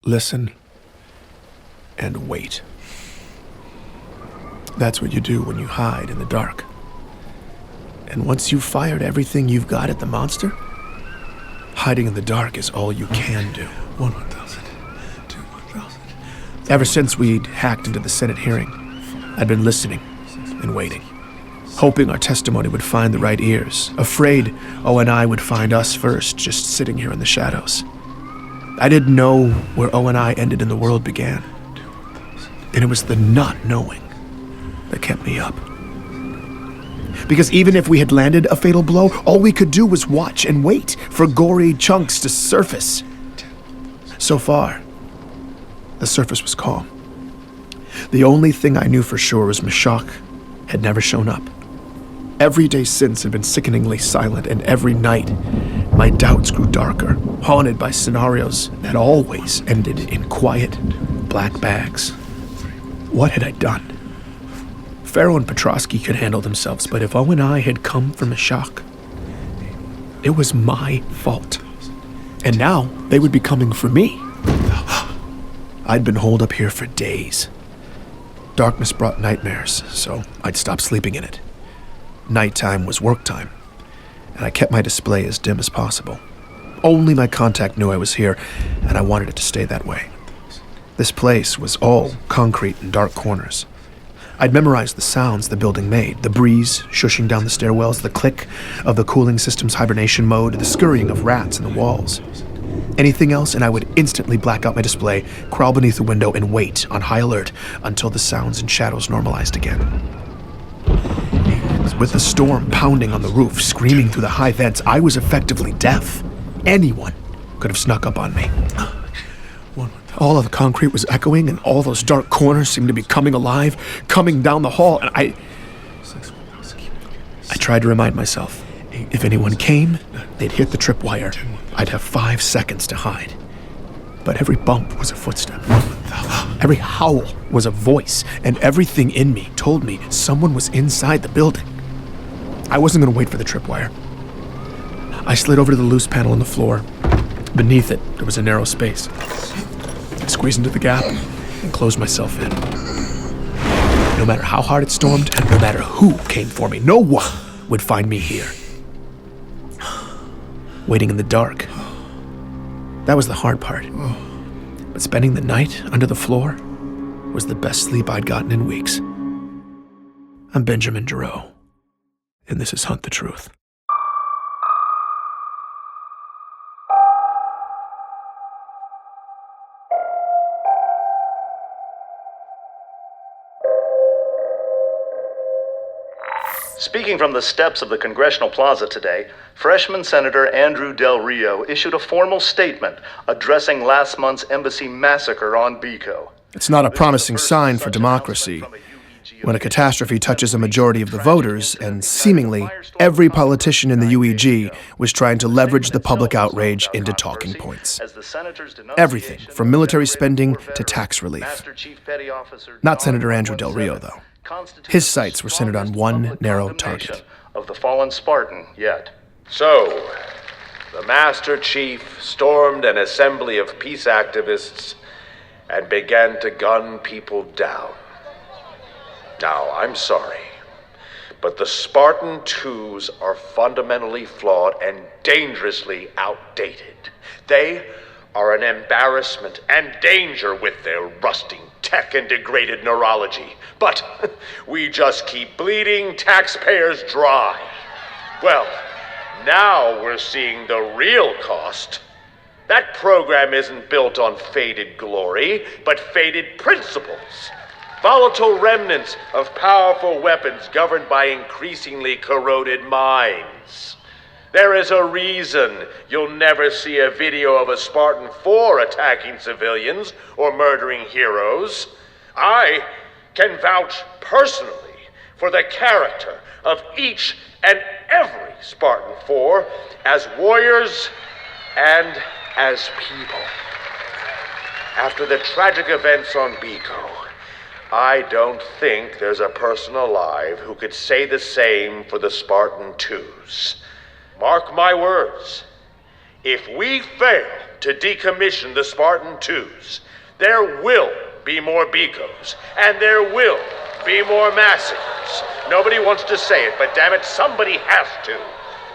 Listen and wait. That's what you do when you hide in the dark. And once you've fired everything you've got at the monster, hiding in the dark is all you can do. 1,000, 2,000. Ever since we'd hacked into the Senate hearing, I'd been listening and waiting, hoping our testimony would find the right ears, afraid O and I would find us first, just sitting here in the shadows. I didn't know where O and I ended and the world began. And it was the not knowing that kept me up. Because even if we had landed a fatal blow, all we could do was watch and wait for gory chunks to surface. So far, the surface was calm. The only thing I knew for sure was Mashak had never shown up. Every day since had been sickeningly silent, and every night, my doubts grew darker, haunted by scenarios that always ended in quiet, black bags. What had I done? Pharaoh and Petrosky could handle themselves, but if O and I had come from Mashak, it was my fault. And now they would be coming for me. I'd been holed up here for days. Darkness brought nightmares, so I'd stop sleeping in it. Nighttime was work time, and I kept my display as dim as possible. Only my contact knew I was here, and I wanted it to stay that way. This place was all concrete and dark corners. I'd memorized the sounds the building made, the breeze shushing down the stairwells, the click of the cooling system's hibernation mode, the scurrying of rats in the walls. Anything else, and I would instantly black out my display, crawl beneath the window, and wait on high alert until the sounds and shadows normalized again. With the storm pounding on the roof, screaming through the high vents, I was effectively deaf. Anyone could have snuck up on me. All of the concrete was echoing, and all those dark corners seemed to be coming alive, coming down the hall, and I tried to remind myself, if anyone came, they'd hit the tripwire. I'd have 5 seconds to hide. But every bump was a footstep. Every howl was a voice, and everything in me told me someone was inside the building. I wasn't going to wait for the tripwire. I slid over to the loose panel on the floor. Beneath it, there was a narrow space. I squeezed into the gap and closed myself in. No matter how hard it stormed, and no matter who came for me, no one would find me here. Waiting in the dark. That was the hard part. But spending the night under the floor was the best sleep I'd gotten in weeks. I'm Benjamin Giroux, and this is Hunt the Truth. Speaking from the steps of the Congressional Plaza today, freshman Senator Andrew Del Rio issued a formal statement addressing last month's embassy massacre on Biko. It's not a promising sign for democracy when a catastrophe touches a majority of the voters, and seemingly every politician in the UEG was trying to leverage the public outrage into talking points. Everything from military spending to tax relief. Not Senator Andrew Del Rio, though. His sights were centered on one narrow target. Of the fallen Spartan yet. So, the Master Chief stormed an assembly of peace activists and began to gun people down. Now, I'm sorry, but the Spartan 2s are fundamentally flawed and dangerously outdated. They are an embarrassment and danger with their rusting tech and degraded neurology. But we just keep bleeding taxpayers dry. Well, now we're seeing the real cost. That program isn't built on faded glory, but faded principles. Volatile remnants of powerful weapons governed by increasingly corroded minds. There is a reason you'll never see a video of a Spartan 4 attacking civilians or murdering heroes. I can vouch personally for the character of each and every Spartan 4 as warriors and as people. After the tragic events on Biko, I don't think there's a person alive who could say the same for the Spartan 2s. Mark my words, if we fail to decommission the Spartan IIs. There will be more Bicos, and there will be more massacres. Nobody wants to say it, but damn it, somebody has to.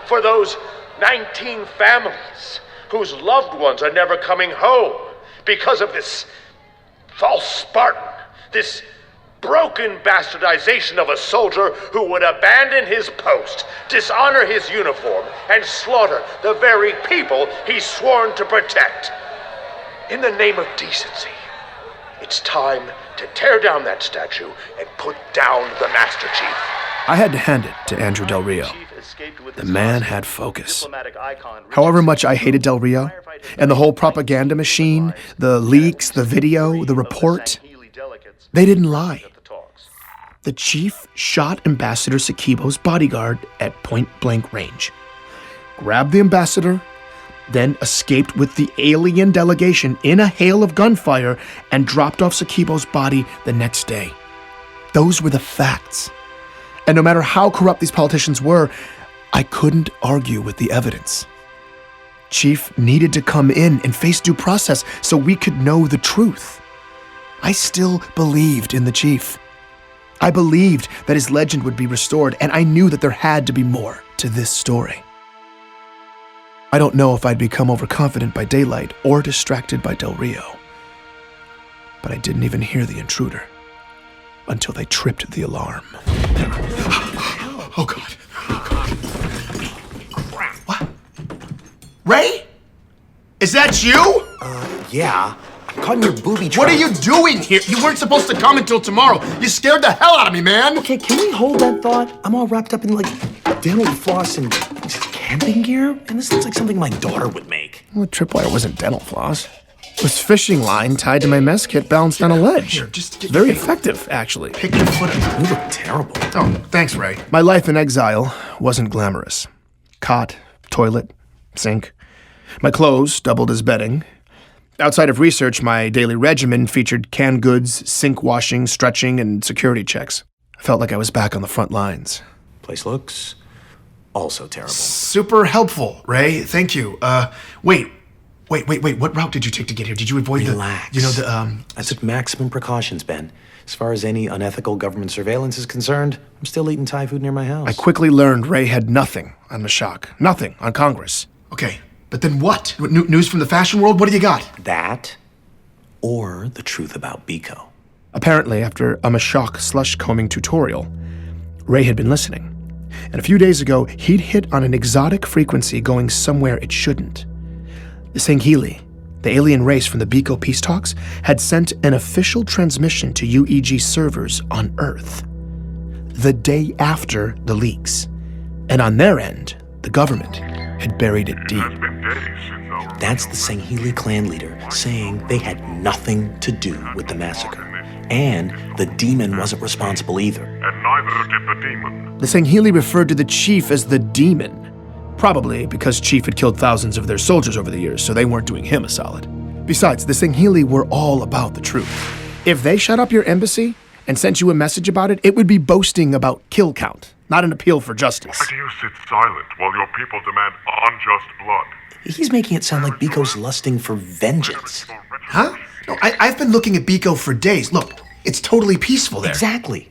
For those 19 families whose loved ones are never coming home because of this false Spartan, this broken bastardization of a soldier who would abandon his post, dishonor his uniform, and slaughter the very people he's sworn to protect. In the name of decency, it's time to tear down that statue and put down the Master Chief. I had to hand it to Andrew Del Rio. The man had focus. However much I hated Del Rio, and the whole propaganda machine, the leaks, the video, the report, they didn't lie. The chief shot Ambassador Sakibo's bodyguard at point-blank range, grabbed the ambassador, then escaped with the alien delegation in a hail of gunfire and dropped off Sakibo's body the next day. Those were the facts. And no matter how corrupt these politicians were, I couldn't argue with the evidence. Chief needed to come in and face due process so we could know the truth. I still believed in the chief. I believed that his legend would be restored, and I knew that there had to be more to this story. I don't know if I'd become overconfident by daylight or distracted by Del Rio, but I didn't even hear the intruder until they tripped the alarm. Oh, God. Crap. What? Ray? Is that you? Yeah. I'm caught in your booby trap. What are you doing here? You weren't supposed to come until tomorrow. You scared the hell out of me, man. Okay, can we hold that thought? I'm all wrapped up in, like, dental floss and camping gear, and this looks like something my daughter would make. Well, the tripwire wasn't dental floss. It was fishing line tied to my mess kit balanced on a ledge. Here, just get Very your- effective, actually. Pick your foot up. You look terrible. Oh, thanks, Ray. My life in exile wasn't glamorous. Cot, toilet, sink. My clothes doubled as bedding. Outside of research, my daily regimen featured canned goods, sink washing, stretching, and security checks. I felt like I was back on the front lines. Place looks also terrible. Super helpful, Ray. Thank you. Wait. What route did you take to get here? Did you avoid Relax. I took maximum precautions, Ben. As far as any unethical government surveillance is concerned, I'm still eating Thai food near my house. I quickly learned Ray had nothing on Mashak, nothing on Congress. Okay, but then what? News from the fashion world? What do you got? That, or the truth about Biko. Apparently, after a Mashak slush combing tutorial, Ray had been listening. And a few days ago, he'd hit on an exotic frequency going somewhere it shouldn't. The Sanghili, the alien race from the Biko peace talks, had sent an official transmission to UEG servers on Earth the day after the leaks. And on their end, the government had buried it deep. That's the Sanghili clan leader saying they had nothing to do with the massacre. And the demon wasn't responsible either. And neither did the demon. The Sanghili referred to the chief as the demon, probably because Chief had killed thousands of their soldiers over the years, so they weren't doing him a solid. Besides, the Sanghili were all about the truth. If they shut up your embassy and sent you a message about it, it would be boasting about kill count, not an appeal for justice. Why do you sit silent while your people demand unjust blood? He's making it sound like Biko's lusting for vengeance. Huh? No, I've been looking at Biko for days. Look, it's totally peaceful there. Exactly.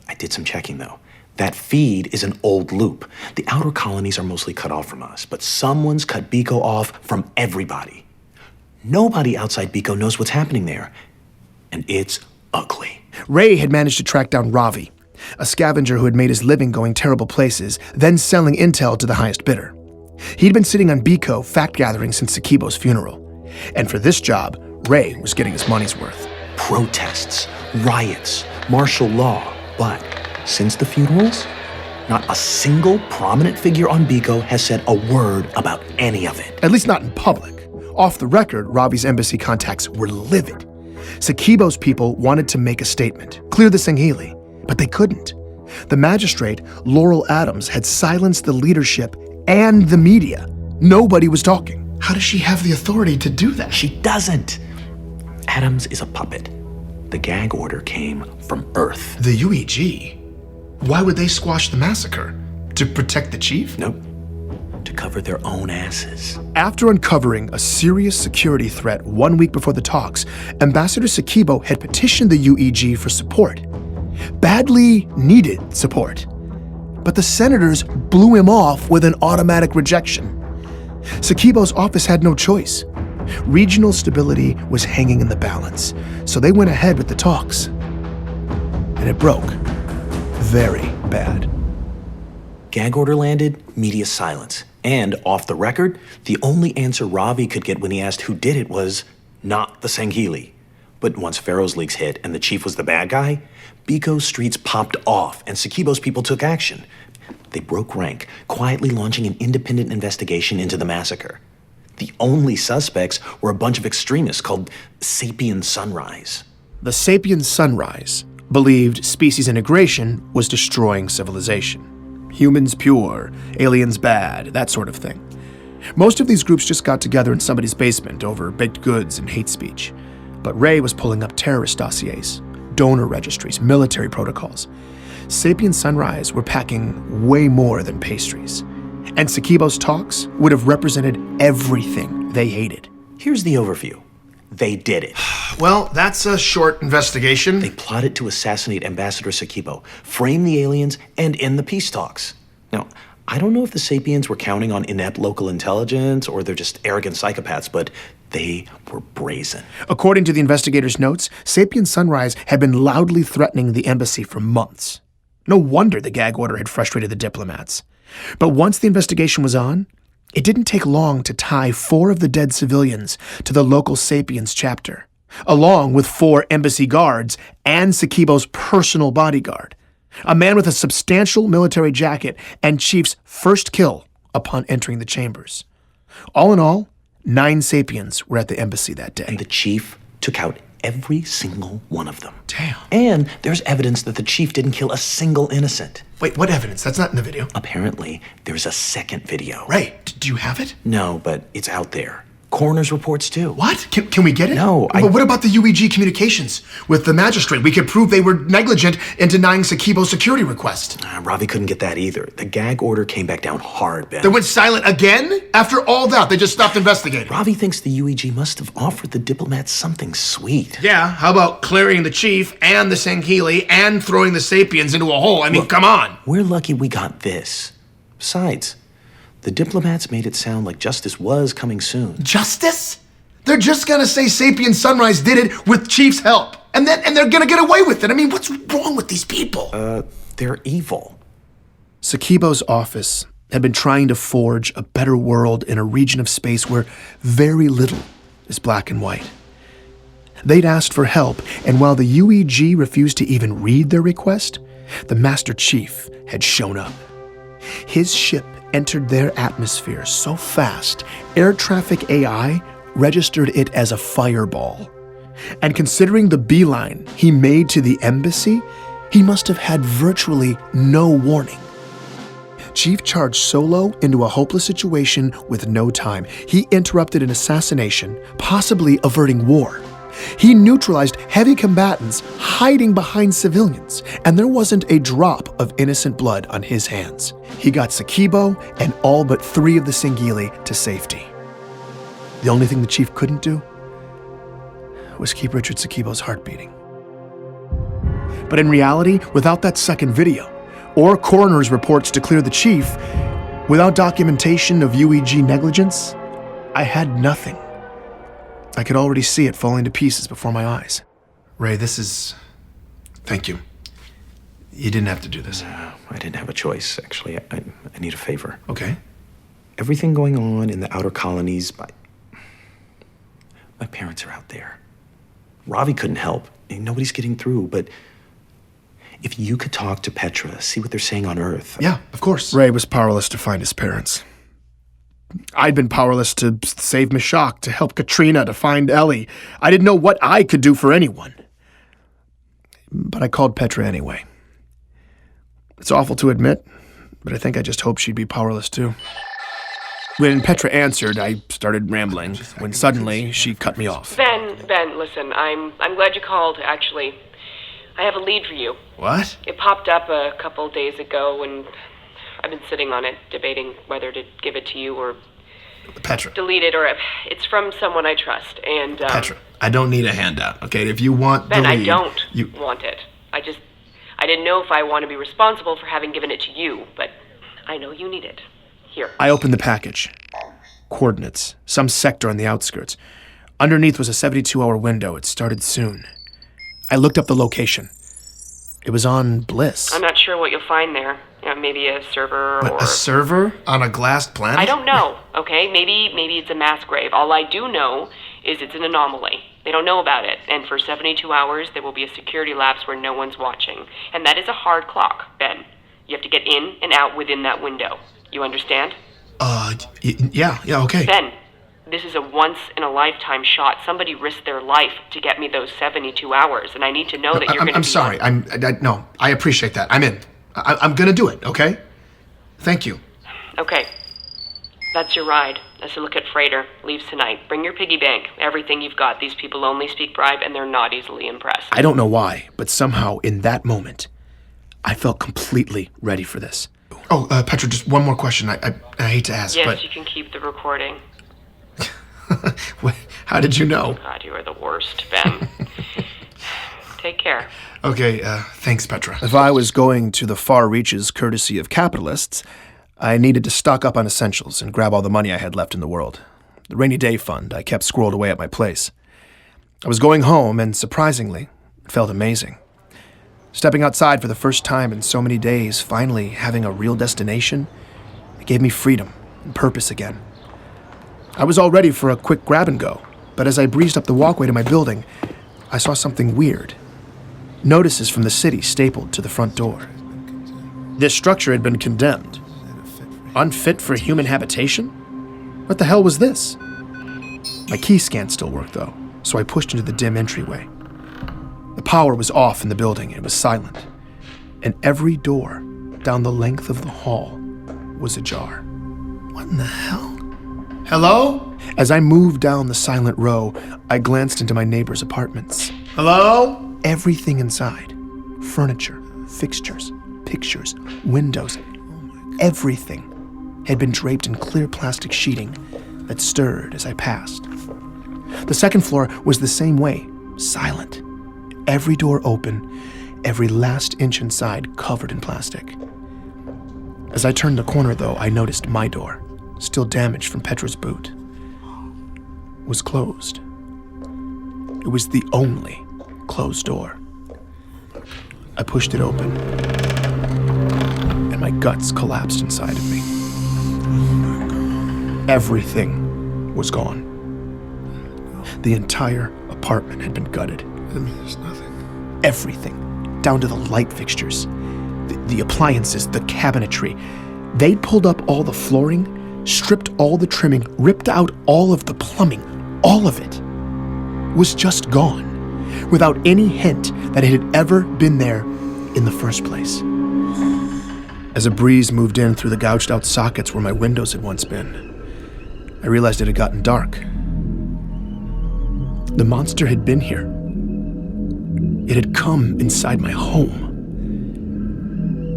I did some checking, though. That feed is an old loop. The outer colonies are mostly cut off from us, but someone's cut Biko off from everybody. Nobody outside Biko knows what's happening there. And it's ugly. Ray had managed to track down Ravi, a scavenger who had made his living going terrible places, then selling intel to the highest bidder. He'd been sitting on Biko fact-gathering since Sakibo's funeral. And for this job, Ray was getting his money's worth. Protests, riots, martial law. But since the funerals, not a single prominent figure on Biko has said a word about any of it. At least not in public. Off the record, Ravi's embassy contacts were livid. Sakibo's people wanted to make a statement, clear the Sanghili, but they couldn't. The magistrate, Laurel Adams, had silenced the leadership and the media. Nobody was talking. How does she have the authority to do that? She doesn't. Adams is a puppet. The gag order came from Earth. The UEG? Why would they squash the massacre? To protect the chief? Nope. To cover their own asses. After uncovering a serious security threat 1 week before the talks, Ambassador Sakibo had petitioned the UEG for support. Badly needed support. But the senators blew him off with an automatic rejection. Sakibo's office had no choice. Regional stability was hanging in the balance, so they went ahead with the talks. And it broke. Very bad. Gag order landed, media silence. And off the record, the only answer Ravi could get when he asked who did it was not the Sangheili. But once Pharaoh's leaks hit and the chief was the bad guy, Biko's streets popped off and Sakibo's people took action. They broke rank, quietly launching an independent investigation into the massacre. The only suspects were a bunch of extremists called Sapien Sunrise. The Sapien Sunrise believed species integration was destroying civilization. Humans pure, aliens bad, that sort of thing. Most of these groups just got together in somebody's basement over baked goods and hate speech. But Ray was pulling up terrorist dossiers, donor registries, military protocols. Sapien Sunrise were packing way more than pastries. And Sakibo's talks would have represented everything they hated. Here's the overview. They did it. Well, that's a short investigation. They plotted to assassinate Ambassador Sakibo, frame the aliens, and end the peace talks. Now, I don't know if the Sapiens were counting on inept local intelligence or they're just arrogant psychopaths, but they were brazen. According to the investigators' notes, Sapien Sunrise had been loudly threatening the embassy for months. No wonder the gag order had frustrated the diplomats. But once the investigation was on, it didn't take long to tie 4 of the dead civilians to the local Sapiens chapter, along with 4 embassy guards and Sakibo's personal bodyguard, a man with a substantial military jacket and Chief's first kill upon entering the chambers. All in all, 9 Sapiens were at the embassy that day. And the chief took out every single one of them. Damn. And there's evidence that the chief didn't kill a single innocent. Wait, what evidence? That's not in the video. Apparently, there's a second video. Ray, do you have it? No, but it's out there. Coroner's reports, too. What? Can we get it? No, But what about the UEG communications with the magistrate? We could prove they were negligent in denying Sakibo's security request. Ravi couldn't get that either. The gag order came back down hard, Ben. They went silent again? After all that, they just stopped investigating. Ravi thinks the UEG must have offered the diplomats something sweet. Yeah, how about clearing the chief and the Sangheili and throwing the Sapiens into a hole? I mean, come on. We're lucky we got this. Besides, the diplomats made it sound like justice was coming soon. Justice? They're just gonna say Sapien Sunrise did it with Chief's help. And they're gonna get away with it. I mean, what's wrong with these people? They're evil. Sakibo's office had been trying to forge a better world in a region of space where very little is black and white. They'd asked for help, and while the UEG refused to even read their request, the Master Chief had shown up. His ship entered their atmosphere so fast, air traffic AI registered it as a fireball. And considering the beeline he made to the embassy, he must have had virtually no warning. Chief charged solo into a hopeless situation with no time. He interrupted an assassination, possibly averting war. He neutralized heavy combatants hiding behind civilians, and there wasn't a drop of innocent blood on his hands. He got Sakibo and all but 3 of the Sangheili to safety. The only thing the chief couldn't do was keep Richard Sakibo's heart beating. But in reality, without that second video, or coroner's reports to clear the chief, without documentation of UEG negligence, I had nothing. I could already see it falling to pieces before my eyes. Ray, thank you. You didn't have to do this. I didn't have a choice, actually. I need a favor. Okay. Everything going on in the outer colonies, my parents are out there. Ravi couldn't help. Nobody's getting through, but if you could talk to Petra, see what they're saying on Earth. Yeah, of course. Ray was powerless to find his parents. I'd been powerless to save Mishak, to help Katrina, to find Ellie. I didn't know what I could do for anyone. But I called Petra anyway. It's awful to admit, but I think I just hoped she'd be powerless too. When Petra answered, I started rambling, when suddenly she cut me off. Ben, listen, I'm glad you called, actually. I have a lead for you. What? It popped up a couple days ago, and I've been sitting on it, debating whether to give it to you or Petra. delete it, or it's from someone I trust, and Petra, I don't need a handout, okay? If you want the Ben, lead... I don't want it. I didn't know if I want to be responsible for having given it to you, but I know you need it. Here. I opened the package. Coordinates. Some sector on the outskirts. Underneath was a 72-hour window. It started soon. I looked up the location. It was on Bliss. I'm not sure what you'll find there. Maybe a server But or... a server on a glassed planet? I don't know, okay? Maybe it's a mass grave. All I do know is it's an anomaly. They don't know about it, and for 72 hours there will be a security lapse where no one's watching. And that is a hard clock, Ben. You have to get in and out within that window. You understand? Yeah, okay. Ben, this is a once-in-a-lifetime shot. Somebody risked their life to get me those 72 hours, and I need to know that you're going to be... I'm sorry. No, I appreciate that. I'm in. I'm gonna do it, okay? Thank you. Okay. That's your ride. A silicate freighter. Leaves tonight. Bring your piggy bank. Everything you've got. These people only speak bribe, and they're not easily impressed. I don't know why, but somehow in that moment, I felt completely ready for this. Oh, Petra, just one more question. I hate to ask, Yes, but... you can keep the recording. How did you know? God, you are the worst, Ben. Take care. Okay, thanks, Petra. If I was going to the far reaches courtesy of capitalists, I needed to stock up on essentials and grab all the money I had left in the world. The rainy day fund I kept squirreled away at my place. I was going home, and surprisingly, it felt amazing. Stepping outside for the first time in so many days, finally having a real destination, it gave me freedom and purpose again. I was all ready for a quick grab and go, but as I breezed up the walkway to my building, I saw something weird. Notices from the city stapled to the front door. This structure had been condemned. Unfit for human habitation? What the hell was this? My key scan still worked, though, so I pushed into the dim entryway. The power was off in the building, and it was silent. And every door down the length of the hall was ajar. What in the hell? Hello? As I moved down the silent row, I glanced into my neighbor's apartments. Hello? Everything inside. Furniture, fixtures, pictures, windows. Everything had been draped in clear plastic sheeting that stirred as I passed. The second floor was the same way, silent. Every door open, every last inch inside covered in plastic. As I turned the corner, though, I noticed my door, still damaged from Petra's boot, was closed. It was the only closed door. I pushed it open, and my guts collapsed inside of me. Everything was gone. The entire apartment had been gutted. There's nothing. Everything, down to the light fixtures, the appliances, the cabinetry. They'd pulled up all the flooring, stripped all the trimming, ripped out all of the plumbing. All of it was just gone, without any hint that it had ever been there in the first place. As a breeze moved in through the gouged out sockets where my windows had once been, I realized it had gotten dark. The monster had been here. It had come inside my home.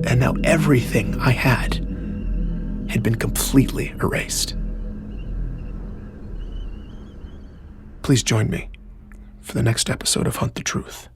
And now everything I had been completely erased. Please join me for the next episode of Hunt the Truth.